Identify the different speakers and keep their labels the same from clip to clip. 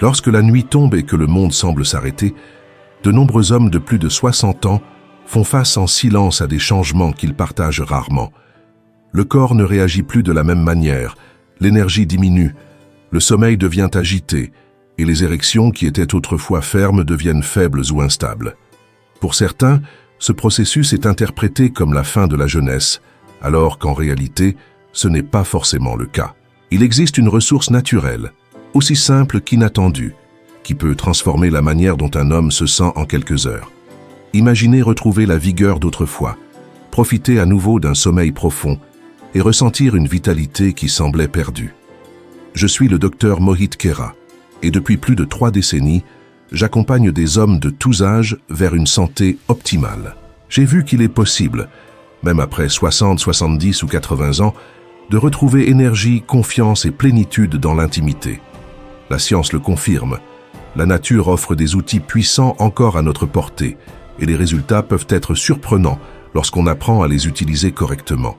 Speaker 1: Lorsque la nuit tombe et que le monde semble s'arrêter, de nombreux hommes de plus de 60 ans font face en silence à des changements qu'ils partagent rarement. Le corps ne réagit plus de la même manière, l'énergie diminue, le sommeil devient agité et les érections qui étaient autrefois fermes deviennent faibles ou instables. Pour certains, ce processus est interprété comme la fin de la jeunesse, alors qu'en réalité, ce n'est pas forcément le cas. Il existe une ressource naturelle, aussi simple qu'inattendue, qui peut transformer la manière dont un homme se sent en quelques heures. Imaginez retrouver la vigueur d'autrefois, profiter à nouveau d'un sommeil profond et ressentir une vitalité qui semblait perdue. Je suis le docteur Mohit Khera et depuis plus de 3 décennies, j'accompagne des hommes de tous âges vers une santé optimale. J'ai vu qu'il est possible, même après 60, 70 ou 80 ans, de retrouver énergie, confiance et plénitude dans l'intimité. La science le confirme. La nature offre des outils puissants encore à notre portée, et les résultats peuvent être surprenants lorsqu'on apprend à les utiliser correctement.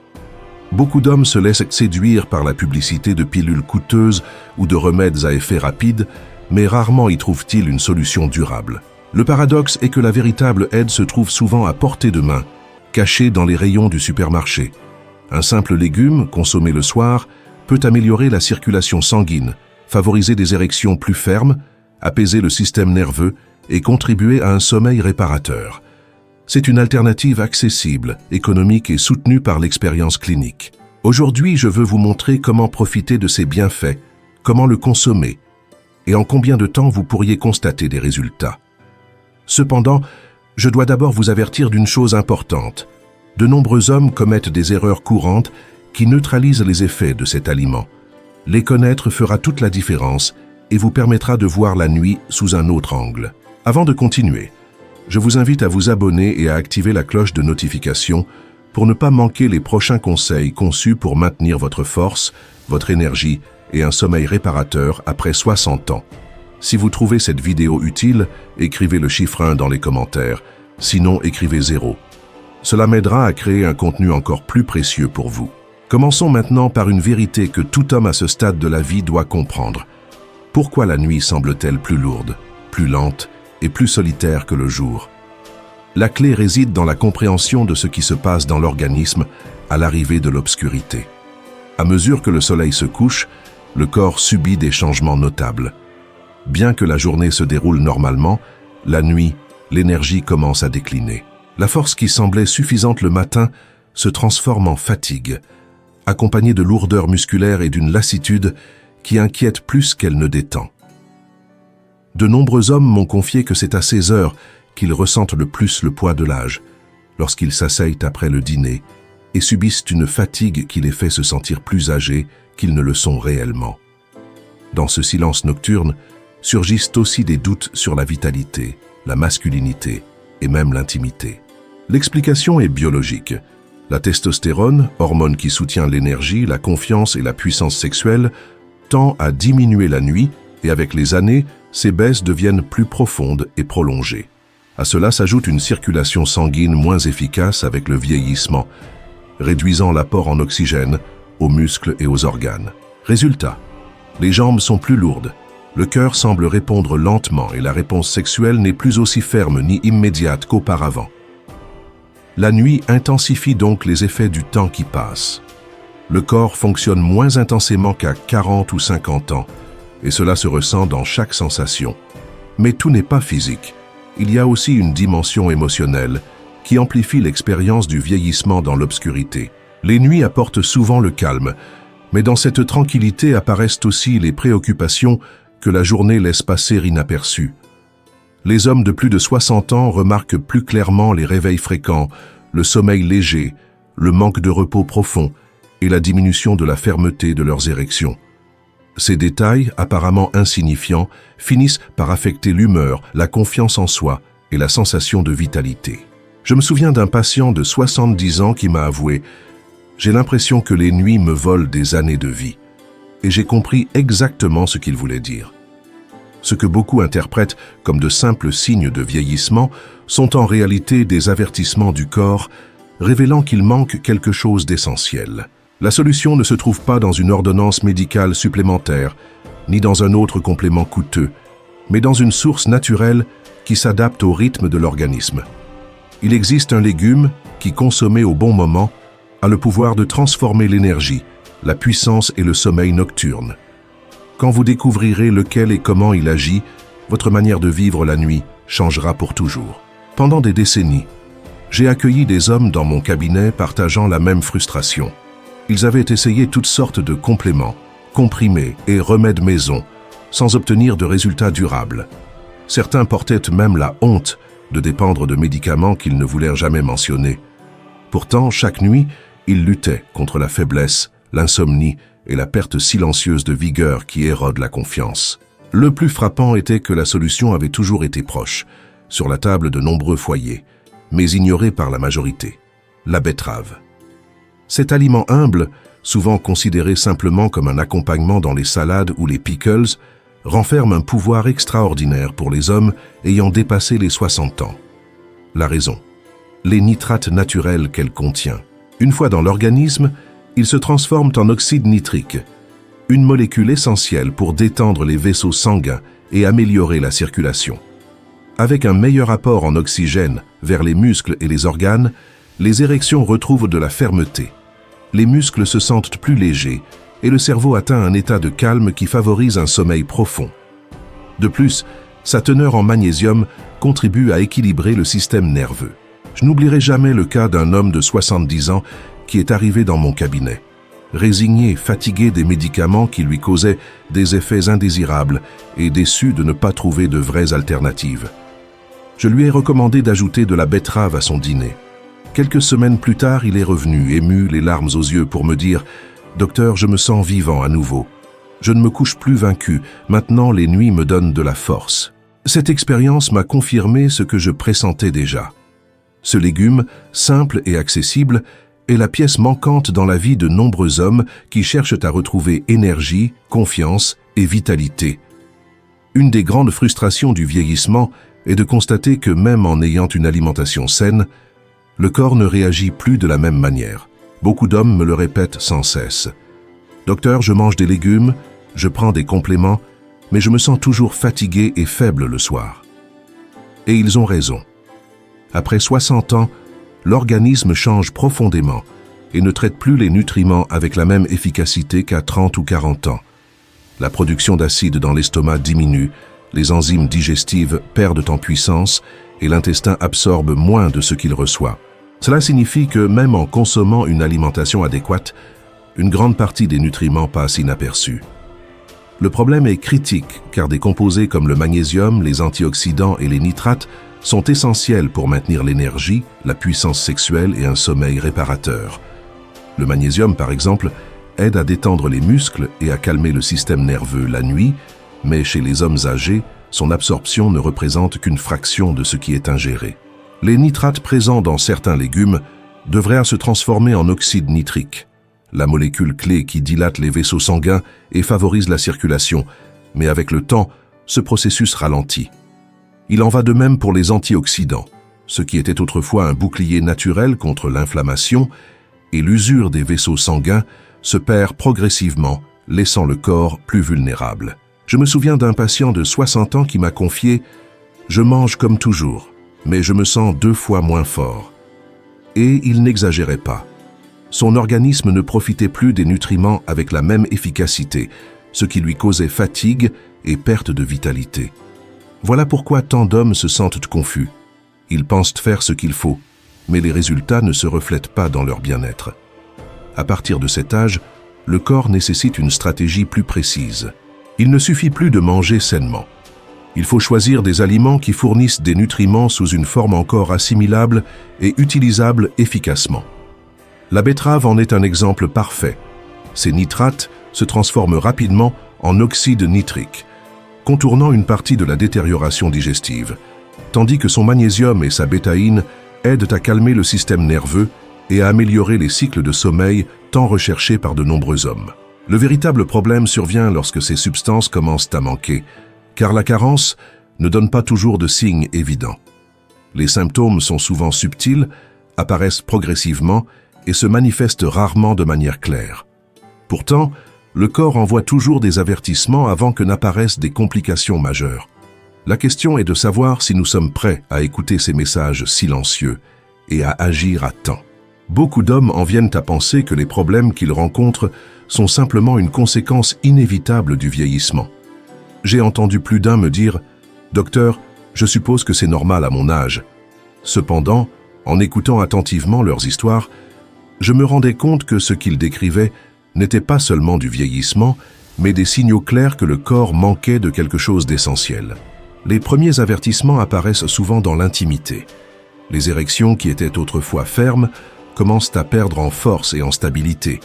Speaker 1: Beaucoup d'hommes se laissent séduire par la publicité de pilules coûteuses ou de remèdes à effet rapide, mais rarement y trouvent-ils une solution durable. Le paradoxe est que la véritable aide se trouve souvent à portée de main, cachée dans les rayons du supermarché. Un simple légume, consommé le soir, peut améliorer la circulation sanguine, favoriser des érections plus fermes, apaiser le système nerveux et contribuer à un sommeil réparateur. C'est une alternative accessible, économique et soutenue par l'expérience clinique. Aujourd'hui, je veux vous montrer comment profiter de ces bienfaits, comment le consommer, et en combien de temps vous pourriez constater des résultats. Cependant, je dois d'abord vous avertir d'une chose importante. De nombreux hommes commettent des erreurs courantes qui neutralisent les effets de cet aliment. Les connaître fera toute la différence et vous permettra de voir la nuit sous un autre angle. Avant de continuer, je vous invite à vous abonner et à activer la cloche de notification pour ne pas manquer les prochains conseils conçus pour maintenir votre force, votre énergie et un sommeil réparateur après 60 ans. Si vous trouvez cette vidéo utile, écrivez le chiffre 1 dans les commentaires, sinon écrivez 0. Cela m'aidera à créer un contenu encore plus précieux pour vous. Commençons maintenant par une vérité que tout homme à ce stade de la vie doit comprendre. Pourquoi la nuit semble-t-elle plus lourde, plus lente et plus solitaire que le jour? La clé réside dans la compréhension de ce qui se passe dans l'organisme à l'arrivée de l'obscurité. À mesure que le soleil se couche, le corps subit des changements notables. Bien que la journée se déroule normalement, la nuit, l'énergie commence à décliner. La force qui semblait suffisante le matin se transforme en fatigue, accompagnée de lourdeurs musculaires et d'une lassitude qui inquiète plus qu'elle ne détend. De nombreux hommes m'ont confié que c'est à ces heures qu'ils ressentent le plus le poids de l'âge, lorsqu'ils s'asseyent après le dîner et subissent une fatigue qui les fait se sentir plus âgés qu'ils ne le sont réellement. Dans ce silence nocturne surgissent aussi des doutes sur la vitalité, la masculinité et même l'intimité. L'explication est biologique. La testostérone, hormone qui soutient l'énergie, la confiance et la puissance sexuelle, tend à diminuer la nuit et avec les années, ces baisses deviennent plus profondes et prolongées. À cela s'ajoute une circulation sanguine moins efficace avec le vieillissement, réduisant l'apport en oxygène aux muscles et aux organes. Résultat, les jambes sont plus lourdes, le cœur semble répondre lentement et la réponse sexuelle n'est plus aussi ferme ni immédiate qu'auparavant. La nuit intensifie donc les effets du temps qui passe. Le corps fonctionne moins intensément qu'à 40 ou 50 ans, et cela se ressent dans chaque sensation. Mais tout n'est pas physique. Il y a aussi une dimension émotionnelle qui amplifie l'expérience du vieillissement dans l'obscurité. Les nuits apportent souvent le calme, mais dans cette tranquillité apparaissent aussi les préoccupations que la journée laisse passer inaperçues. Les hommes de plus de 60 ans remarquent plus clairement les réveils fréquents, le sommeil léger, le manque de repos profond et la diminution de la fermeté de leurs érections. Ces détails, apparemment insignifiants, finissent par affecter l'humeur, la confiance en soi et la sensation de vitalité. Je me souviens d'un patient de 70 ans qui m'a avoué « J'ai l'impression que les nuits me volent des années de vie. » Et j'ai compris exactement ce qu'il voulait dire. Ce que beaucoup interprètent comme de simples signes de vieillissement sont en réalité des avertissements du corps révélant qu'il manque quelque chose d'essentiel. La solution ne se trouve pas dans une ordonnance médicale supplémentaire, ni dans un autre complément coûteux, mais dans une source naturelle qui s'adapte au rythme de l'organisme. Il existe un légume qui, consommé au bon moment, a le pouvoir de transformer l'énergie, la puissance et le sommeil nocturne. Quand vous découvrirez lequel et comment il agit, votre manière de vivre la nuit changera pour toujours. Pendant des décennies, j'ai accueilli des hommes dans mon cabinet partageant la même frustration. Ils avaient essayé toutes sortes de compléments, comprimés et remèdes maison, sans obtenir de résultats durables. Certains portaient même la honte de dépendre de médicaments qu'ils ne voulèrent jamais mentionner. Pourtant, chaque nuit, ils luttaient contre la faiblesse, l'insomnie et la perte silencieuse de vigueur qui érode la confiance. Le plus frappant était que la solution avait toujours été proche, sur la table de nombreux foyers, mais ignorée par la majorité: la betterave. Cet aliment humble, souvent considéré simplement comme un accompagnement dans les salades ou les pickles, renferme un pouvoir extraordinaire pour les hommes ayant dépassé les 60 ans. La raison: les nitrates naturels qu'elle contient. Une fois dans l'organisme, ils se transforment en oxyde nitrique, une molécule essentielle pour détendre les vaisseaux sanguins et améliorer la circulation. Avec un meilleur apport en oxygène vers les muscles et les organes, les érections retrouvent de la fermeté. Les muscles se sentent plus légers et le cerveau atteint un état de calme qui favorise un sommeil profond. De plus, sa teneur en magnésium contribue à équilibrer le système nerveux. Je n'oublierai jamais le cas d'un homme de 70 ans qui est arrivé dans mon cabinet. Résigné, fatigué des médicaments qui lui causaient des effets indésirables et déçu de ne pas trouver de vraies alternatives. Je lui ai recommandé d'ajouter de la betterave à son dîner. Quelques semaines plus tard, il est revenu, ému, les larmes aux yeux, pour me dire « Docteur, je me sens vivant à nouveau. Je ne me couche plus vaincu. Maintenant, les nuits me donnent de la force. » Cette expérience m'a confirmé ce que je pressentais déjà. Ce légume, simple et accessible, est la pièce manquante dans la vie de nombreux hommes qui cherchent à retrouver énergie, confiance et vitalité. Une des grandes frustrations du vieillissement est de constater que même en ayant une alimentation saine, le corps ne réagit plus de la même manière. Beaucoup d'hommes me le répètent sans cesse. « Docteur, je mange des légumes, je prends des compléments, mais je me sens toujours fatigué et faible le soir. » Et ils ont raison. Après 60 ans, l'organisme change profondément et ne traite plus les nutriments avec la même efficacité qu'à 30 ou 40 ans. La production d'acide dans l'estomac diminue, les enzymes digestives perdent en puissance et l'intestin absorbe moins de ce qu'il reçoit. Cela signifie que même en consommant une alimentation adéquate, une grande partie des nutriments passe inaperçue. Le problème est critique car des composés comme le magnésium, les antioxydants et les nitrates sont essentiels pour maintenir l'énergie, la puissance sexuelle et un sommeil réparateur. Le magnésium, par exemple, aide à détendre les muscles et à calmer le système nerveux la nuit, mais chez les hommes âgés, son absorption ne représente qu'une fraction de ce qui est ingéré. Les nitrates présents dans certains légumes devraient se transformer en oxyde nitrique, la molécule clé qui dilate les vaisseaux sanguins et favorise la circulation, mais avec le temps, ce processus ralentit. Il en va de même pour les antioxydants, ce qui était autrefois un bouclier naturel contre l'inflammation et l'usure des vaisseaux sanguins se perd progressivement, laissant le corps plus vulnérable. Je me souviens d'un patient de 60 ans qui m'a confié « Je mange comme toujours, mais je me sens 2 fois moins fort. » Et il n'exagérait pas. Son organisme ne profitait plus des nutriments avec la même efficacité, ce qui lui causait fatigue et perte de vitalité. Voilà pourquoi tant d'hommes se sentent confus. Ils pensent faire ce qu'il faut, mais les résultats ne se reflètent pas dans leur bien-être. À partir de cet âge, le corps nécessite une stratégie plus précise. Il ne suffit plus de manger sainement. Il faut choisir des aliments qui fournissent des nutriments sous une forme encore assimilable et utilisable efficacement. La betterave en est un exemple parfait. Ces nitrates se transforment rapidement en oxyde nitrique, contournant une partie de la détérioration digestive, tandis que son magnésium et sa bétaïne aident à calmer le système nerveux et à améliorer les cycles de sommeil tant recherchés par de nombreux hommes. Le véritable problème survient lorsque ces substances commencent à manquer, car la carence ne donne pas toujours de signes évidents. Les symptômes sont souvent subtils, apparaissent progressivement et se manifestent rarement de manière claire. Pourtant, le corps envoie toujours des avertissements avant que n'apparaissent des complications majeures. La question est de savoir si nous sommes prêts à écouter ces messages silencieux et à agir à temps. Beaucoup d'hommes en viennent à penser que les problèmes qu'ils rencontrent sont simplement une conséquence inévitable du vieillissement. J'ai entendu plus d'un me dire « Docteur, je suppose que c'est normal à mon âge ». Cependant, en écoutant attentivement leurs histoires, je me rendais compte que ce qu'ils décrivaient n'était pas seulement du vieillissement, mais des signaux clairs que le corps manquait de quelque chose d'essentiel. Les premiers avertissements apparaissent souvent dans l'intimité. Les érections qui étaient autrefois fermes commencent à perdre en force et en stabilité,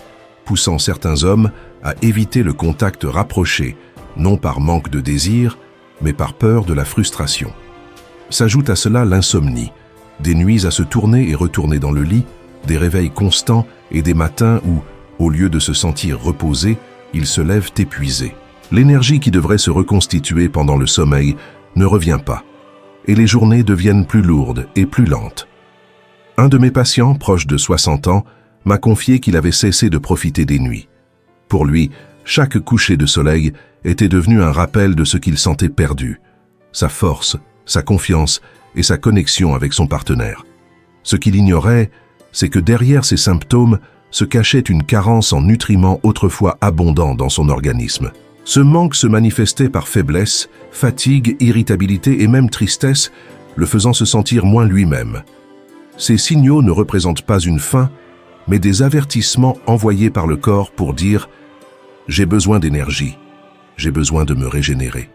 Speaker 1: poussant certains hommes à éviter le contact rapproché, non par manque de désir, mais par peur de la frustration. S'ajoute à cela l'insomnie, des nuits à se tourner et retourner dans le lit, des réveils constants et des matins où, au lieu de se sentir reposés, ils se lèvent épuisés. L'énergie qui devrait se reconstituer pendant le sommeil ne revient pas, et les journées deviennent plus lourdes et plus lentes. Un de mes patients, proche de 60 ans, m'a confié qu'il avait cessé de profiter des nuits. Pour lui, chaque coucher de soleil était devenu un rappel de ce qu'il sentait perdu, sa force, sa confiance et sa connexion avec son partenaire. Ce qu'il ignorait, c'est que derrière ces symptômes se cachait une carence en nutriments autrefois abondants dans son organisme. Ce manque se manifestait par faiblesse, fatigue, irritabilité et même tristesse, le faisant se sentir moins lui-même. Ces signaux ne représentent pas une fin, mais des avertissements envoyés par le corps pour dire « J'ai besoin d'énergie, j'ai besoin de me régénérer ».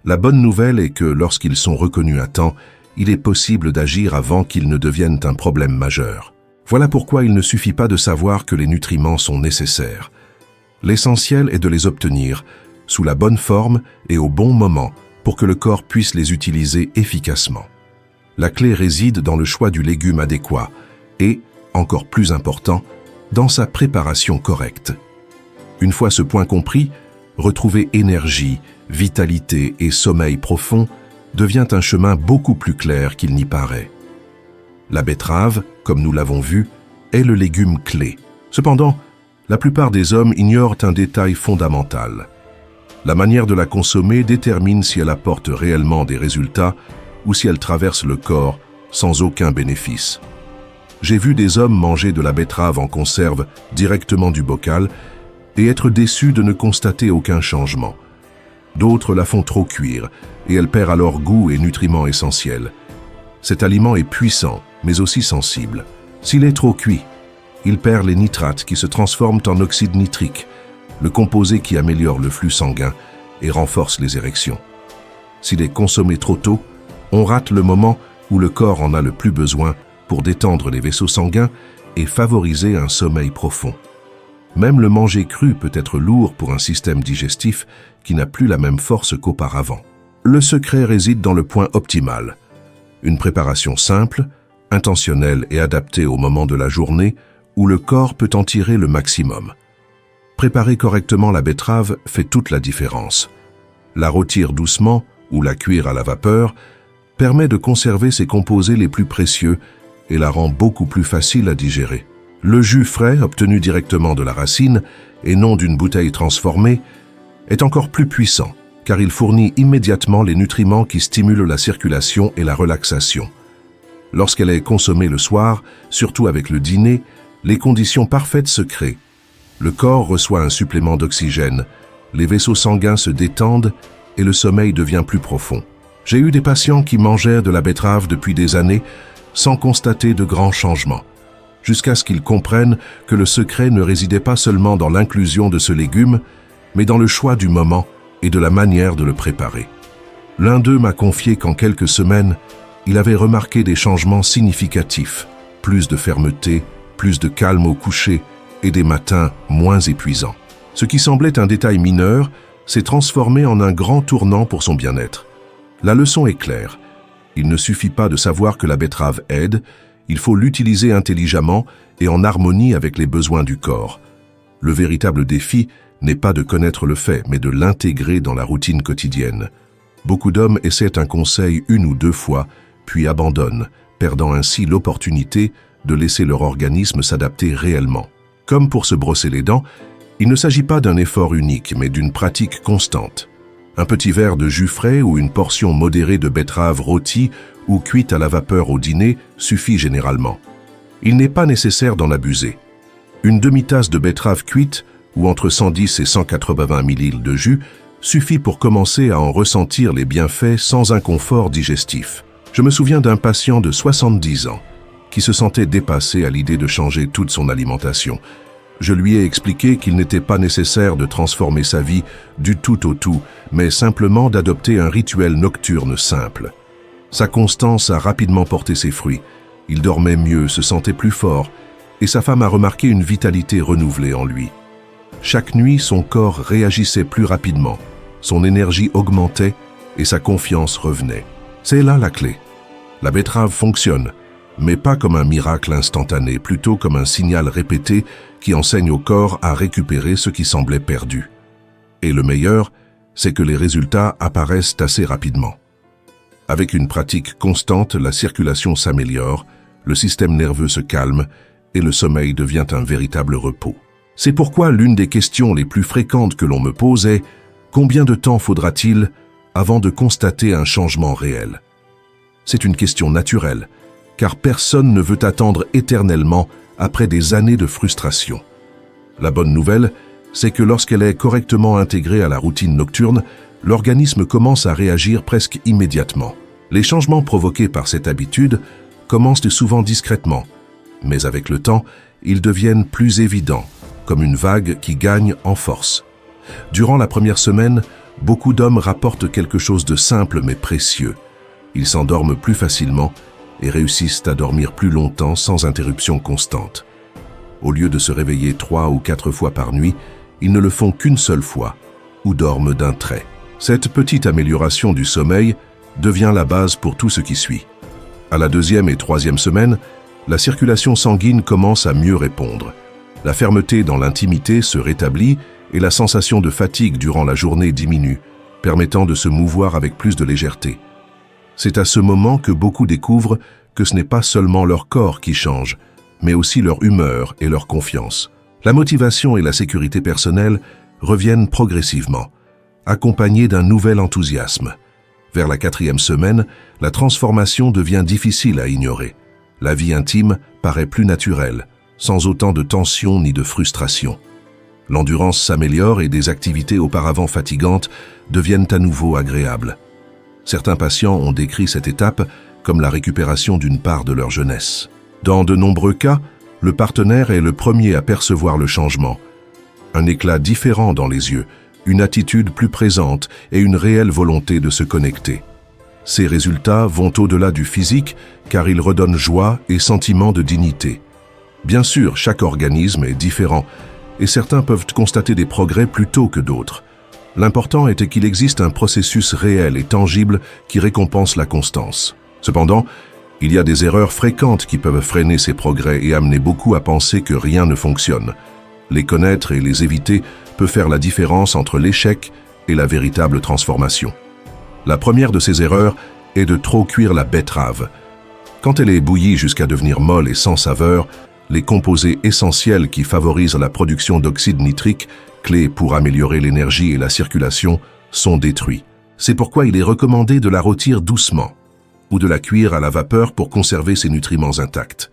Speaker 1: La bonne nouvelle est que lorsqu'ils sont reconnus à temps, il est possible d'agir avant qu'ils ne deviennent un problème majeur. Voilà pourquoi il ne suffit pas de savoir que les nutriments sont nécessaires. L'essentiel est de les obtenir, sous la bonne forme et au bon moment, pour que le corps puisse les utiliser efficacement. La clé réside dans le choix du légume adéquat et, encore plus important, dans sa préparation correcte. Une fois ce point compris, retrouver énergie, vitalité et sommeil profond devient un chemin beaucoup plus clair qu'il n'y paraît. La betterave, comme nous l'avons vu, est le légume clé. Cependant, la plupart des hommes ignorent un détail fondamental. La manière de la consommer détermine si elle apporte réellement des résultats ou si elle traverse le corps sans aucun bénéfice. J'ai vu des hommes manger de la betterave en conserve directement du bocal et être déçus de ne constater aucun changement. D'autres la font trop cuire et elle perd alors goût et nutriments essentiels. Cet aliment est puissant, mais aussi sensible. S'il est trop cuit, il perd les nitrates qui se transforment en oxyde nitrique, le composé qui améliore le flux sanguin et renforce les érections. S'il est consommé trop tôt, on rate le moment où le corps en a le plus besoin pour détendre les vaisseaux sanguins et favoriser un sommeil profond. Même le manger cru peut être lourd pour un système digestif qui n'a plus la même force qu'auparavant. Le secret réside dans le point optimal. Une préparation simple, intentionnelle et adaptée au moment de la journée où le corps peut en tirer le maximum. Préparer correctement la betterave fait toute la différence. La rôtir doucement ou la cuire à la vapeur permet de conserver ses composés les plus précieux et la rend beaucoup plus facile à digérer. Le jus frais, obtenu directement de la racine et non d'une bouteille transformée, est encore plus puissant car il fournit immédiatement les nutriments qui stimulent la circulation et la relaxation. Lorsqu'elle est consommée le soir, surtout avec le dîner, les conditions parfaites se créent. Le corps reçoit un supplément d'oxygène, les vaisseaux sanguins se détendent et le sommeil devient plus profond. J'ai eu des patients qui mangeaient de la betterave depuis des années sans constater de grands changements, jusqu'à ce qu'ils comprennent que le secret ne résidait pas seulement dans l'inclusion de ce légume, mais dans le choix du moment et de la manière de le préparer. L'un d'eux m'a confié qu'en quelques semaines, il avait remarqué des changements significatifs, plus de fermeté, plus de calme au coucher et des matins moins épuisants. Ce qui semblait un détail mineur s'est transformé en un grand tournant pour son bien-être. La leçon est claire. Il ne suffit pas de savoir que la betterave aide, il faut l'utiliser intelligemment et en harmonie avec les besoins du corps. Le véritable défi n'est pas de connaître le fait, mais de l'intégrer dans la routine quotidienne. Beaucoup d'hommes essaient un conseil 1 ou 2 fois, puis abandonnent, perdant ainsi l'opportunité de laisser leur organisme s'adapter réellement. Comme pour se brosser les dents, il ne s'agit pas d'un effort unique, mais d'une pratique constante. Un petit verre de jus frais ou une portion modérée de betterave rôtie ou cuite à la vapeur au dîner suffit généralement. Il n'est pas nécessaire d'en abuser. Une demi-tasse de betterave cuite ou entre 110 et 180 ml de jus suffit pour commencer à en ressentir les bienfaits sans inconfort digestif. Je me souviens d'un patient de 70 ans qui se sentait dépassé à l'idée de changer toute son alimentation. Je lui ai expliqué qu'il n'était pas nécessaire de transformer sa vie du tout au tout, mais simplement d'adopter un rituel nocturne simple. Sa constance a rapidement porté ses fruits. Il dormait mieux, se sentait plus fort, et sa femme a remarqué une vitalité renouvelée en lui. Chaque nuit, son corps réagissait plus rapidement, son énergie augmentait et sa confiance revenait. C'est là la clé. La betterave fonctionne, mais pas comme un miracle instantané, plutôt comme un signal répété qui enseigne au corps à récupérer ce qui semblait perdu. Et le meilleur, c'est que les résultats apparaissent assez rapidement. Avec une pratique constante, la circulation s'améliore, le système nerveux se calme et le sommeil devient un véritable repos. C'est pourquoi l'une des questions les plus fréquentes que l'on me pose est « Combien de temps faudra-t-il avant de constater un changement réel ?» C'est une question naturelle, car personne ne veut attendre éternellement après des années de frustration. La bonne nouvelle, c'est que lorsqu'elle est correctement intégrée à la routine nocturne, l'organisme commence à réagir presque immédiatement. Les changements provoqués par cette habitude commencent souvent discrètement, mais avec le temps, ils deviennent plus évidents, comme une vague qui gagne en force. Durant la première semaine, beaucoup d'hommes rapportent quelque chose de simple mais précieux. Ils s'endorment plus facilement et réussissent à dormir plus longtemps sans interruption constante. Au lieu de se réveiller 3 ou 4 fois par nuit, ils ne le font qu'une seule fois, ou dorment d'un trait. Cette petite amélioration du sommeil devient la base pour tout ce qui suit. À la 2e et 3e semaine, la circulation sanguine commence à mieux répondre. La fermeté dans l'intimité se rétablit et la sensation de fatigue durant la journée diminue, permettant de se mouvoir avec plus de légèreté. C'est à ce moment que beaucoup découvrent que ce n'est pas seulement leur corps qui change, mais aussi leur humeur et leur confiance. La motivation et la sécurité personnelle reviennent progressivement, accompagnées d'un nouvel enthousiasme. Vers la 4e semaine, la transformation devient difficile à ignorer. La vie intime paraît plus naturelle, sans autant de tension ni de frustration. L'endurance s'améliore et des activités auparavant fatigantes deviennent à nouveau agréables. Certains patients ont décrit cette étape comme la récupération d'une part de leur jeunesse. Dans de nombreux cas, le partenaire est le premier à percevoir le changement. Un éclat différent dans les yeux, une attitude plus présente et une réelle volonté de se connecter. Ces résultats vont au-delà du physique car ils redonnent joie et sentiment de dignité. Bien sûr, chaque organisme est différent et certains peuvent constater des progrès plus tôt que d'autres. L'important est qu'il existe un processus réel et tangible qui récompense la constance. Cependant, il y a des erreurs fréquentes qui peuvent freiner ces progrès et amener beaucoup à penser que rien ne fonctionne. Les connaître et les éviter peut faire la différence entre l'échec et la véritable transformation. La première de ces erreurs est de trop cuire la betterave. Quand elle est bouillie jusqu'à devenir molle et sans saveur, les composés essentiels qui favorisent la production d'oxyde nitrique, clé pour améliorer l'énergie et la circulation, sont détruits. C'est pourquoi il est recommandé de la rôtir doucement ou de la cuire à la vapeur pour conserver ses nutriments intacts.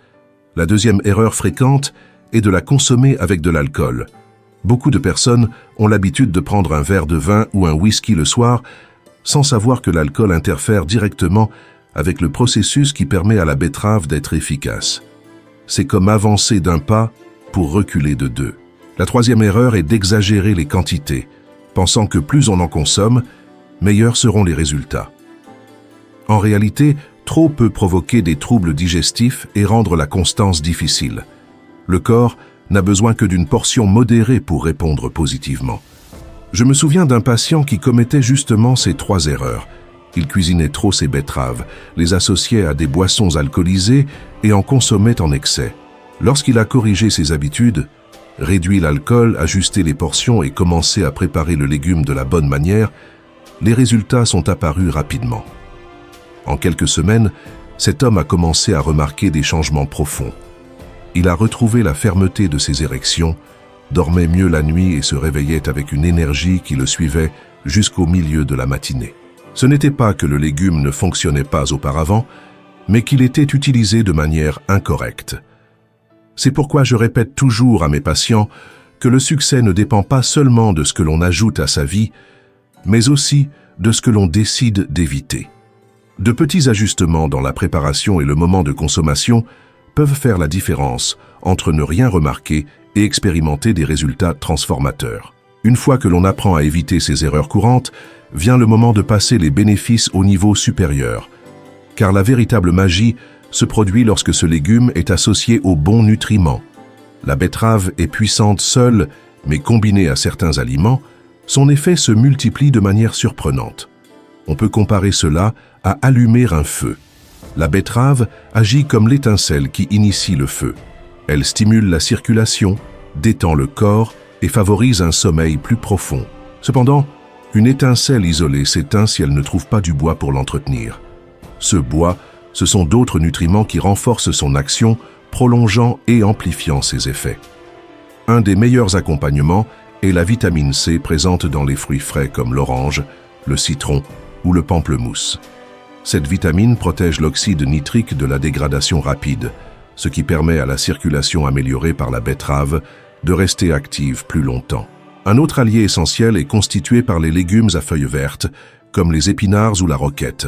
Speaker 1: La deuxième erreur fréquente est de la consommer avec de l'alcool. Beaucoup de personnes ont l'habitude de prendre un verre de vin ou un whisky le soir sans savoir que l'alcool interfère directement avec le processus qui permet à la betterave d'être efficace. C'est comme avancer d'un pas pour reculer de 2. La troisième erreur est d'exagérer les quantités, pensant que plus on en consomme, meilleurs seront les résultats. En réalité, trop peut provoquer des troubles digestifs et rendre la constance difficile. Le corps n'a besoin que d'une portion modérée pour répondre positivement. Je me souviens d'un patient qui commettait justement ces 3 erreurs. Il cuisinait trop ses betteraves, les associait à des boissons alcoolisées et en consommait en excès. Lorsqu'il a corrigé ses habitudes, réduit l'alcool, ajusté les portions et commencé à préparer le légume de la bonne manière, les résultats sont apparus rapidement. En quelques semaines, cet homme a commencé à remarquer des changements profonds. Il a retrouvé la fermeté de ses érections, dormait mieux la nuit et se réveillait avec une énergie qui le suivait jusqu'au milieu de la matinée. Ce n'était pas que le légume ne fonctionnait pas auparavant, mais qu'il était utilisé de manière incorrecte. C'est pourquoi je répète toujours à mes patients que le succès ne dépend pas seulement de ce que l'on ajoute à sa vie, mais aussi de ce que l'on décide d'éviter. De petits ajustements dans la préparation et le moment de consommation peuvent faire la différence entre ne rien remarquer et expérimenter des résultats transformateurs. Une fois que l'on apprend à éviter ces erreurs courantes, vient le moment de passer les bénéfices au niveau supérieur, car la véritable magie se produit lorsque ce légume est associé aux bons nutriments. La betterave est puissante seule, mais combinée à certains aliments, son effet se multiplie de manière surprenante. On peut comparer cela à allumer un feu. La betterave agit comme l'étincelle qui initie le feu. Elle stimule la circulation, détend le corps et favorise un sommeil plus profond. Cependant, une étincelle isolée s'éteint si elle ne trouve pas du bois pour l'entretenir. Ce bois, ce sont d'autres nutriments qui renforcent son action, prolongeant et amplifiant ses effets. Un des meilleurs accompagnements est la vitamine C présente dans les fruits frais comme l'orange, le citron ou le pamplemousse. Cette vitamine protège l'oxyde nitrique de la dégradation rapide, ce qui permet à la circulation améliorée par la betterave de rester active plus longtemps. Un autre allié essentiel est constitué par les légumes à feuilles vertes, comme les épinards ou la roquette.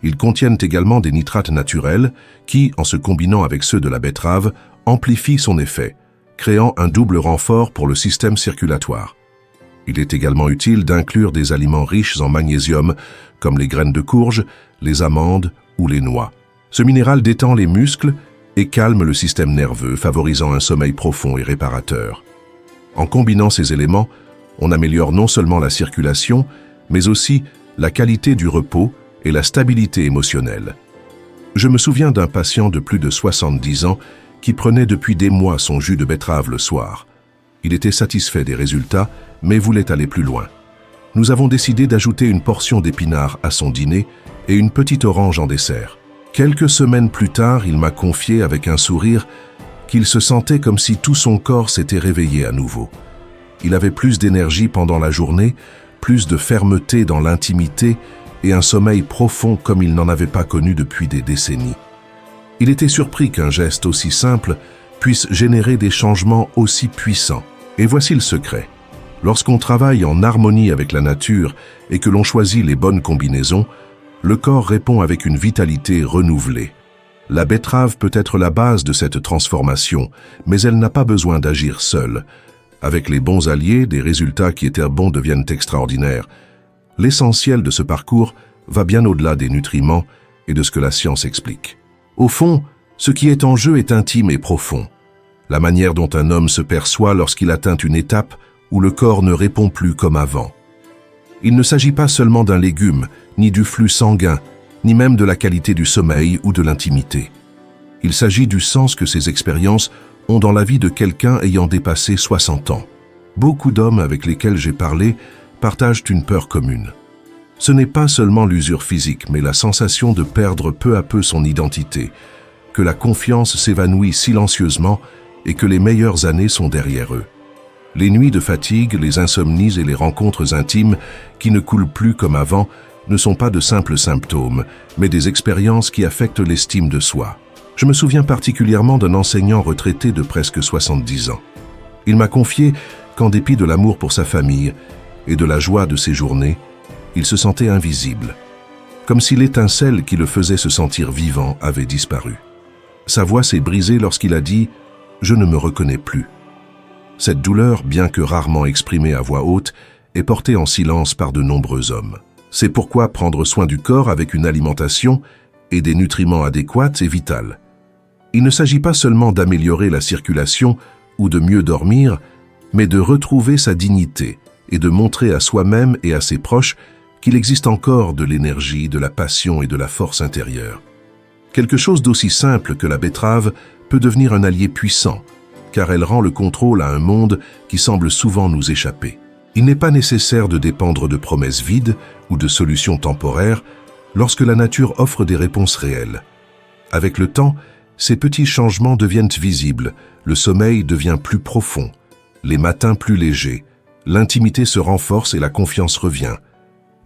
Speaker 1: Ils contiennent également des nitrates naturels qui, en se combinant avec ceux de la betterave, amplifient son effet, créant un double renfort pour le système circulatoire. Il est également utile d'inclure des aliments riches en magnésium, comme les graines de courge, les amandes ou les noix. Ce minéral détend les muscles et calme le système nerveux, favorisant un sommeil profond et réparateur. En combinant ces éléments, on améliore non seulement la circulation, mais aussi la qualité du repos et la stabilité émotionnelle. Je me souviens d'un patient de plus de 70 ans qui prenait depuis des mois son jus de betterave le soir. Il était satisfait des résultats, mais voulait aller plus loin. Nous avons décidé d'ajouter une portion d'épinards à son dîner et une petite orange en dessert. Quelques semaines plus tard, il m'a confié avec un sourire qu'il se sentait comme si tout son corps s'était réveillé à nouveau. Il avait plus d'énergie pendant la journée, plus de fermeté dans l'intimité et un sommeil profond comme il n'en avait pas connu depuis des décennies. Il était surpris qu'un geste aussi simple puisse générer des changements aussi puissants. Et voici le secret. Lorsqu'on travaille en harmonie avec la nature et que l'on choisit les bonnes combinaisons, le corps répond avec une vitalité renouvelée. La betterave peut être la base de cette transformation, mais elle n'a pas besoin d'agir seule. Avec les bons alliés, des résultats qui étaient bons deviennent extraordinaires. L'essentiel de ce parcours va bien au-delà des nutriments et de ce que la science explique. Au fond, ce qui est en jeu est intime et profond. La manière dont un homme se perçoit lorsqu'il atteint une étape où le corps ne répond plus comme avant. Il ne s'agit pas seulement d'un légume, ni du flux sanguin, ni même de la qualité du sommeil ou de l'intimité. Il s'agit du sens que ces expériences ont dans la vie de quelqu'un ayant dépassé 60 ans. Beaucoup d'hommes avec lesquels j'ai parlé partagent une peur commune. Ce n'est pas seulement l'usure physique, mais la sensation de perdre peu à peu son identité, que la confiance s'évanouit silencieusement et que les meilleures années sont derrière eux. Les nuits de fatigue, les insomnies et les rencontres intimes qui ne coulent plus comme avant ne sont pas de simples symptômes, mais des expériences qui affectent l'estime de soi. Je me souviens particulièrement d'un enseignant retraité de presque 70 ans. Il m'a confié qu'en dépit de l'amour pour sa famille et de la joie de ses journées, il se sentait invisible, comme si l'étincelle qui le faisait se sentir vivant avait disparu. Sa voix s'est brisée lorsqu'il a dit « Je ne me reconnais plus ». Cette douleur, bien que rarement exprimée à voix haute, est portée en silence par de nombreux hommes. C'est pourquoi prendre soin du corps avec une alimentation et des nutriments adéquats est vital. Il ne s'agit pas seulement d'améliorer la circulation ou de mieux dormir, mais de retrouver sa dignité et de montrer à soi-même et à ses proches qu'il existe encore de l'énergie, de la passion et de la force intérieure. Quelque chose d'aussi simple que la betterave peut devenir un allié puissant, car elle rend le contrôle à un monde qui semble souvent nous échapper. Il n'est pas nécessaire de dépendre de promesses vides ou de solutions temporaires lorsque la nature offre des réponses réelles. Avec le temps, ces petits changements deviennent visibles, le sommeil devient plus profond, les matins plus légers, l'intimité se renforce et la confiance revient.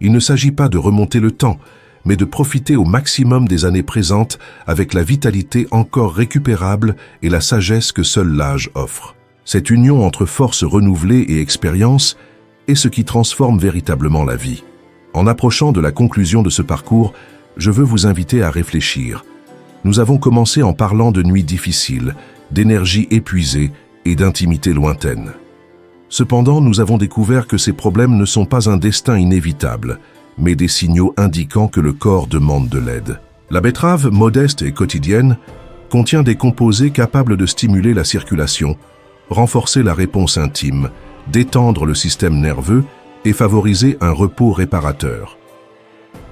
Speaker 1: Il ne s'agit pas de remonter le temps, mais de profiter au maximum des années présentes avec la vitalité encore récupérable et la sagesse que seul l'âge offre. Cette union entre force renouvelée et expérience est ce qui transforme véritablement la vie. En approchant de la conclusion de ce parcours, je veux vous inviter à réfléchir. Nous avons commencé en parlant de nuits difficiles, d'énergie épuisée et d'intimité lointaine. Cependant, nous avons découvert que ces problèmes ne sont pas un destin inévitable, mais des signaux indiquant que le corps demande de l'aide. La betterave, modeste et quotidienne, contient des composés capables de stimuler la circulation, renforcer la réponse intime, détendre le système nerveux et favoriser un repos réparateur.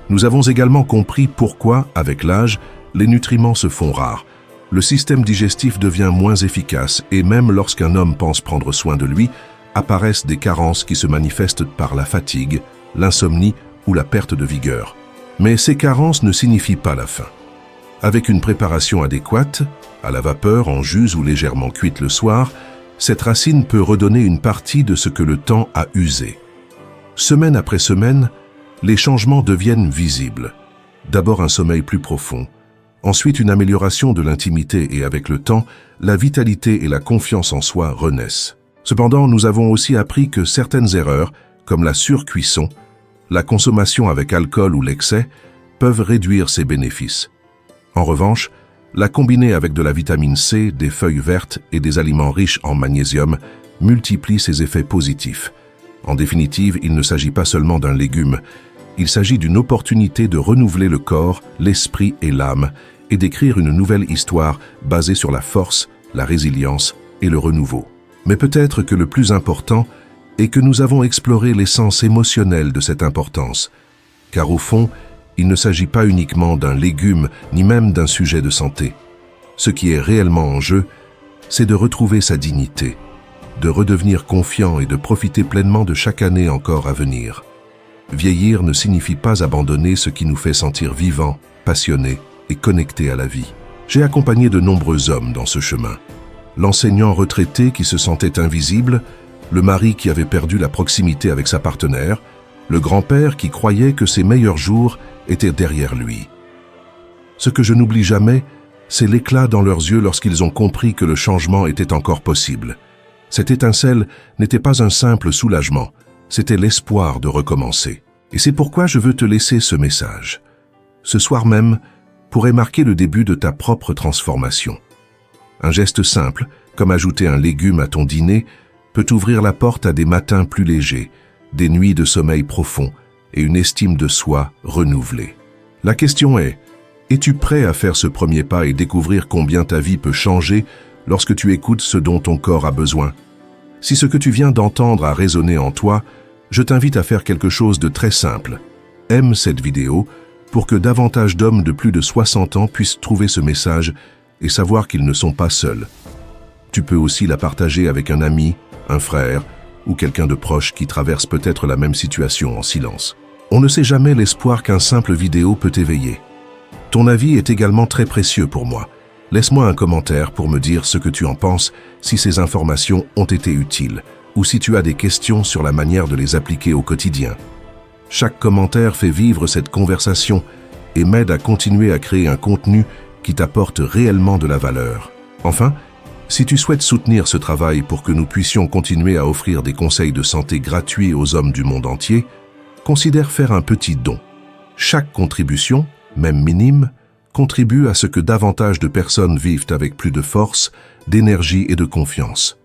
Speaker 1: Nous avons également compris pourquoi, avec l'âge, les nutriments se font rares. Le système digestif devient moins efficace et même lorsqu'un homme pense prendre soin de lui, apparaissent des carences qui se manifestent par la fatigue, l'insomnie ou la perte de vigueur. Mais ces carences ne signifient pas la faim. Avec une préparation adéquate, à la vapeur, en jus ou légèrement cuite le soir, cette racine peut redonner une partie de ce que le temps a usé. Semaine après semaine, les changements deviennent visibles. D'abord un sommeil plus profond, ensuite une amélioration de l'intimité et avec le temps, la vitalité et la confiance en soi renaissent. Cependant, nous avons aussi appris que certaines erreurs, comme la surcuisson, la consommation avec alcool ou l'excès, peuvent réduire ces bénéfices. En revanche, la combiner avec de la vitamine C, des feuilles vertes et des aliments riches en magnésium multiplie ses effets positifs. En définitive, il ne s'agit pas seulement d'un légume, il s'agit d'une opportunité de renouveler le corps, l'esprit et l'âme et d'écrire une nouvelle histoire basée sur la force, la résilience et le renouveau. Mais peut-être que le plus important est que nous avons exploré l'essence émotionnelle de cette importance, car au fond, il ne s'agit pas uniquement d'un légume ni même d'un sujet de santé. Ce qui est réellement en jeu, c'est de retrouver sa dignité, de redevenir confiant et de profiter pleinement de chaque année encore à venir. Vieillir ne signifie pas abandonner ce qui nous fait sentir vivants, passionnés et connectés à la vie. J'ai accompagné de nombreux hommes dans ce chemin. L'enseignant retraité qui se sentait invisible, le mari qui avait perdu la proximité avec sa partenaire, le grand-père qui croyait que ses meilleurs jours étaient derrière lui. Ce que je n'oublie jamais, c'est l'éclat dans leurs yeux lorsqu'ils ont compris que le changement était encore possible. Cette étincelle n'était pas un simple soulagement, c'était l'espoir de recommencer. Et c'est pourquoi je veux te laisser ce message. Ce soir même pourrait marquer le début de ta propre transformation. Un geste simple, comme ajouter un légume à ton dîner, peut ouvrir la porte à des matins plus légers, des nuits de sommeil profond et une estime de soi renouvelée. La question est, es-tu prêt à faire ce premier pas et découvrir combien ta vie peut changer lorsque tu écoutes ce dont ton corps a besoin? Si ce que tu viens d'entendre a résonné en toi, je t'invite à faire quelque chose de très simple. Aime cette vidéo pour que davantage d'hommes de plus de 60 ans puissent trouver ce message et savoir qu'ils ne sont pas seuls. Tu peux aussi la partager avec un ami, un frère ou quelqu'un de proche qui traverse peut-être la même situation en silence. On ne sait jamais l'espoir qu'un simple vidéo peut éveiller. Ton avis est également très précieux pour moi. Laisse-moi un commentaire pour me dire ce que tu en penses, si ces informations ont été utiles, ou si tu as des questions sur la manière de les appliquer au quotidien. Chaque commentaire fait vivre cette conversation et m'aide à continuer à créer un contenu qui t'apporte réellement de la valeur. Enfin, si tu souhaites soutenir ce travail pour que nous puissions continuer à offrir des conseils de santé gratuits aux hommes du monde entier, considère faire un petit don. Chaque contribution, même minime, contribue à ce que davantage de personnes vivent avec plus de force, d'énergie et de confiance.